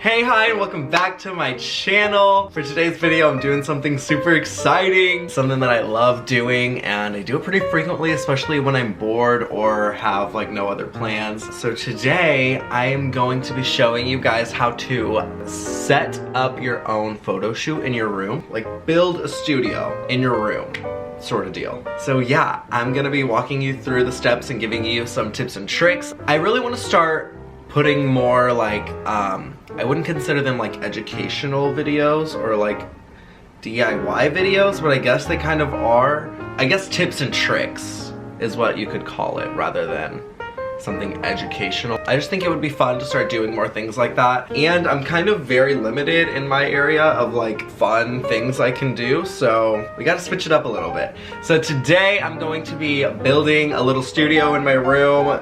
Hey, hi, and welcome back to my channel. For today's video, I'm doing something super exciting, something that I love doing, and I do it pretty frequently, especially when I'm bored or have like no other plans. So today, I am going to be showing you guys how to set up your own photo shoot in your room, like build a studio in your room. Sort of deal. So yeah, I'm gonna be walking you through the steps and giving you some tips and tricks. I really want to start putting more like, I wouldn't consider them like educational videos or like DIY videos, but I guess they kind of are. I guess tips and tricks is what you could call it rather than something educational. I just think it would be fun to start doing more things like that. And I'm kind of very limited in my area of like fun things I can do, so we gotta switch it up a little bit. So today I'm going to be building a little studio in my room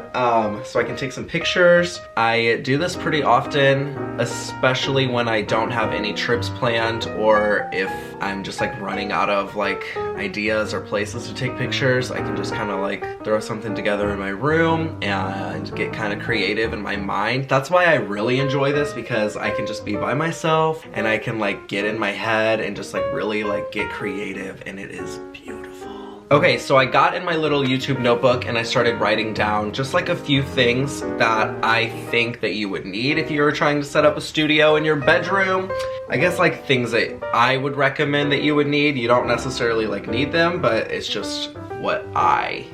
so I can take some pictures. I do this pretty often, especially when I don't have any trips planned or if I'm just like running out of like ideas or places to take pictures. I can just kind of like throw something together in my room and get kind of creative in my mind. That's why I really enjoy this, because I can just be by myself and I can like get in my head and just like really like get creative, and it is beautiful. Okay, so I got in my little YouTube notebook and I started writing down just like a few things that I think that you would need if you were trying to set up a studio in your bedroom. I guess like things that I would recommend that you would need. You don't necessarily like need them, but it's just what I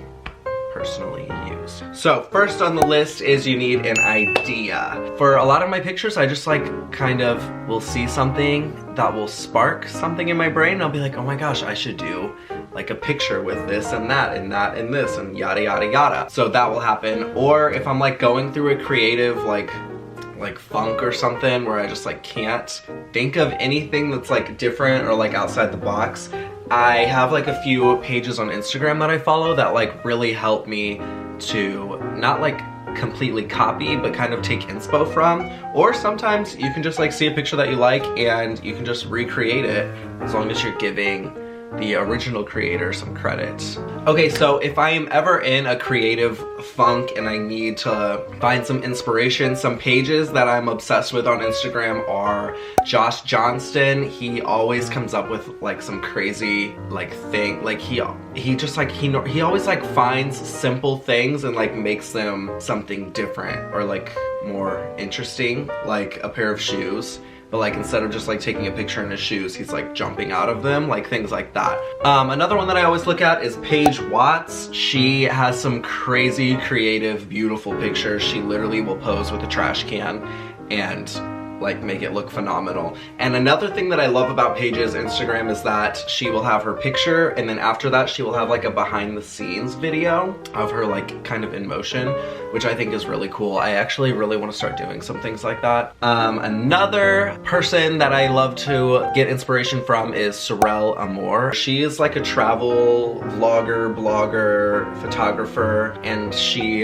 personally use. So first on the list is you need an idea. For a lot of my pictures, I just like kind of will see something that will spark something in my brain, and I'll be like, oh my gosh, I should do like a picture with this and that and that and this and yada yada yada. So that will happen. Or if I'm like going through a creative like funk or something where I just like can't think of anything that's like different or like outside the box, I have like a few pages on Instagram that I follow that like really help me to not like completely copy, but kind of take inspo from. Or sometimes you can just like see a picture that you like and you can just recreate it, as long as you're giving the original creator some credit. Okay, so if I am ever in a creative funk and I need to find some inspiration, some pages that I'm obsessed with on Instagram are Josh Johnston. He always comes up with like some crazy like thing, like he just like he always like finds simple things and like makes them something different or like more interesting, like a pair of shoes. But like instead of just like taking a picture in his shoes, he's like jumping out of them, like things like that. Another one that I always look at is Paige Watts. She has some crazy, creative, beautiful pictures. She literally will pose with a trash can and like make it look phenomenal. And another thing that I love about Paige's Instagram is that she will have her picture, and then after that she will have like a behind the scenes video of her like kind of in motion, which I think is really cool. I actually really want to start doing some things like that. Another person that I love to get inspiration from is Sorel Amour. She is like a travel vlogger, blogger, photographer, and she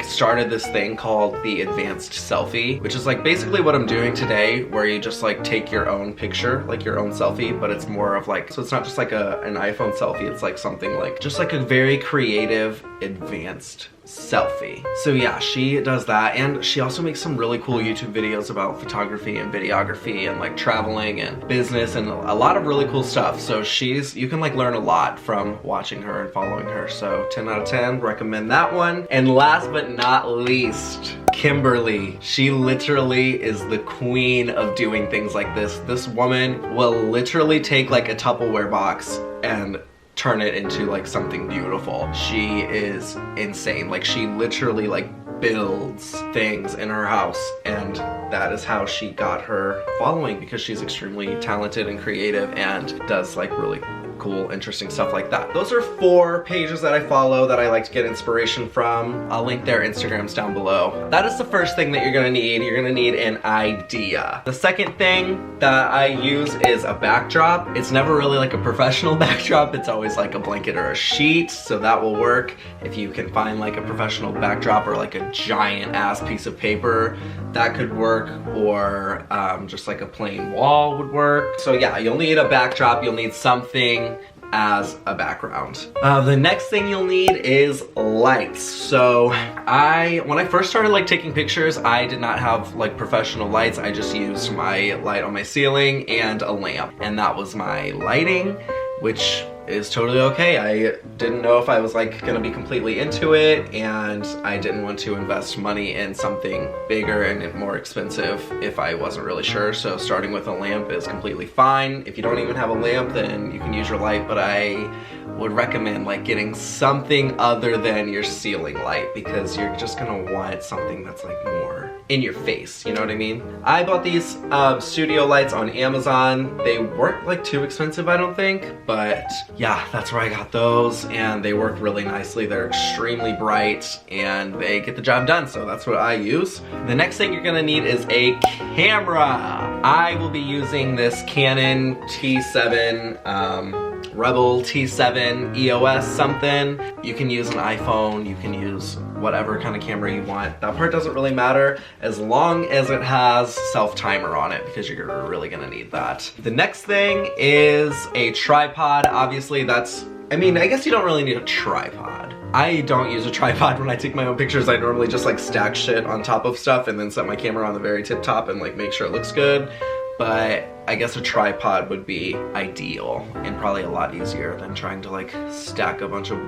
started this thing called the advanced selfie, which is like basically what I'm doing today, where you just like take your own picture, like your own selfie, but it's more of like, so it's not just like an iPhone selfie, it's like something like just like a very creative advanced selfie. So yeah, she does that, and she also makes some really cool YouTube videos about photography and videography and like traveling and business and a lot of really cool stuff. So you can like learn a lot from watching her and following her. So 10 out of 10, recommend that one. And last but not least, Kimberly. She literally is the queen of doing things like this. This woman will literally take like a Tupperware box and turn it into like something beautiful. She is insane. Like she literally like builds things in her house, and that is how she got her following, because she's extremely talented and creative and does like really cool, interesting stuff like that. Those are 4 pages that I follow that I like to get inspiration from. I'll link their Instagrams down below. That is the first thing that you're gonna need. You're gonna need an idea. The second thing that I use is a backdrop. It's never really like a professional backdrop. It's always like a blanket or a sheet, so that will work. If you can find like a professional backdrop or like a giant ass piece of paper, that could work, or just like a plain wall would work. So yeah, you'll need a backdrop, you'll need something as a background. The next thing you'll need is lights. So when I first started like taking pictures, I did not have like professional lights. I just used my light on my ceiling and a lamp, and that was my lighting, which is totally okay. I didn't know if I was like gonna be completely into it, and I didn't want to invest money in something bigger and more expensive if I wasn't really sure. So starting with a lamp is completely fine. If you don't even have a lamp, then you can use your light, but I would recommend like getting something other than your ceiling light, because you're just gonna want something that's like more in your face, you know what I mean? I bought these studio lights on Amazon. They weren't like too expensive, I don't think, but yeah, that's where I got those, and they work really nicely. They're extremely bright and they get the job done, so that's what I use. The next thing you're gonna need is a camera. I will be using this Canon T7 Rebel T7 EOS something. You can use an iPhone, you can use whatever kind of camera you want. That part doesn't really matter as long as it has self-timer on it, because you're really gonna need that. The next thing is a tripod. Obviously I guess you don't really need a tripod. I don't use a tripod when I take my own pictures. I normally just like stack shit on top of stuff and then set my camera on the very tip top and like make sure it looks good. But I guess a tripod would be ideal and probably a lot easier than trying to like stack a bunch of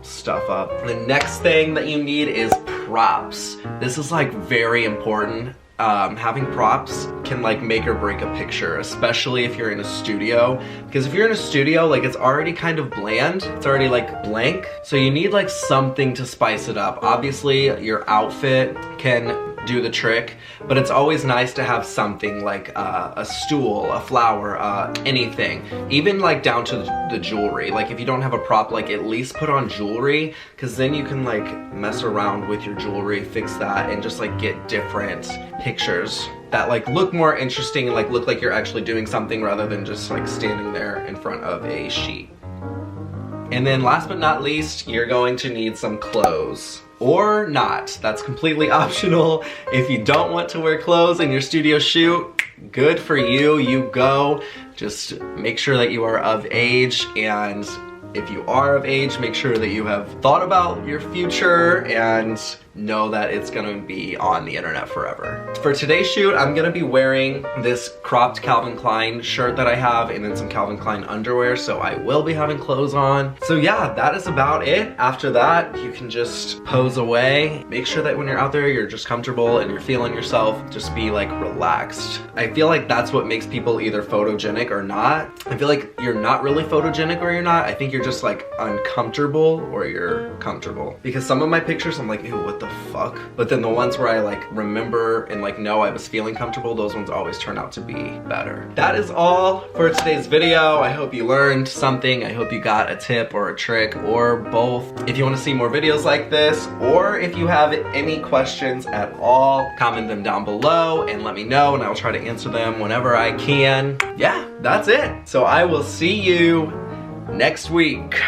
stuff up. The next thing that you need is props. This is like very important. Having props can like make or break a picture, especially if you're in a studio, because if you're in a studio, like it's already kind of bland, it's already like blank, so you need like something to spice it up. Obviously your outfit can do the trick, but it's always nice to have something like a stool, a flower, anything, even like down to the jewelry. Like if you don't have a prop, like at least put on jewelry, because then you can like mess around with your jewelry, fix that, and just like get different pictures that like look more interesting and like look like you're actually doing something rather than just like standing there in front of a sheet. And then last but not least, you're going to need some clothes. Or not. That's completely optional. If you don't want to wear clothes in your studio shoot, good for you, you go. Just make sure that you are of age, and if you are of age, make sure that you have thought about your future and know that it's gonna be on the internet forever. For today's shoot, I'm gonna be wearing this cropped Calvin Klein shirt that I have and then some Calvin Klein underwear, so I will be having clothes on. So yeah, that is about it. After that, you can just pose away. Make sure that when you're out there, you're just comfortable and you're feeling yourself. Just be like relaxed. I feel like that's what makes people either photogenic or not. I feel like you're not really photogenic or you're not. I think you're just like uncomfortable or you're comfortable. Because some of my pictures, I'm like, ew, what the fuck? But then the ones where I like remember and like know I was feeling comfortable, those ones always turn out to be better. That is all for today's video. I hope you learned something. I hope you got a tip or a trick or both. If you want to see more videos like this, or if you have any questions at all, comment them down below and let me know, and I will try to answer them whenever I can. Yeah, that's it. So I will see you next week.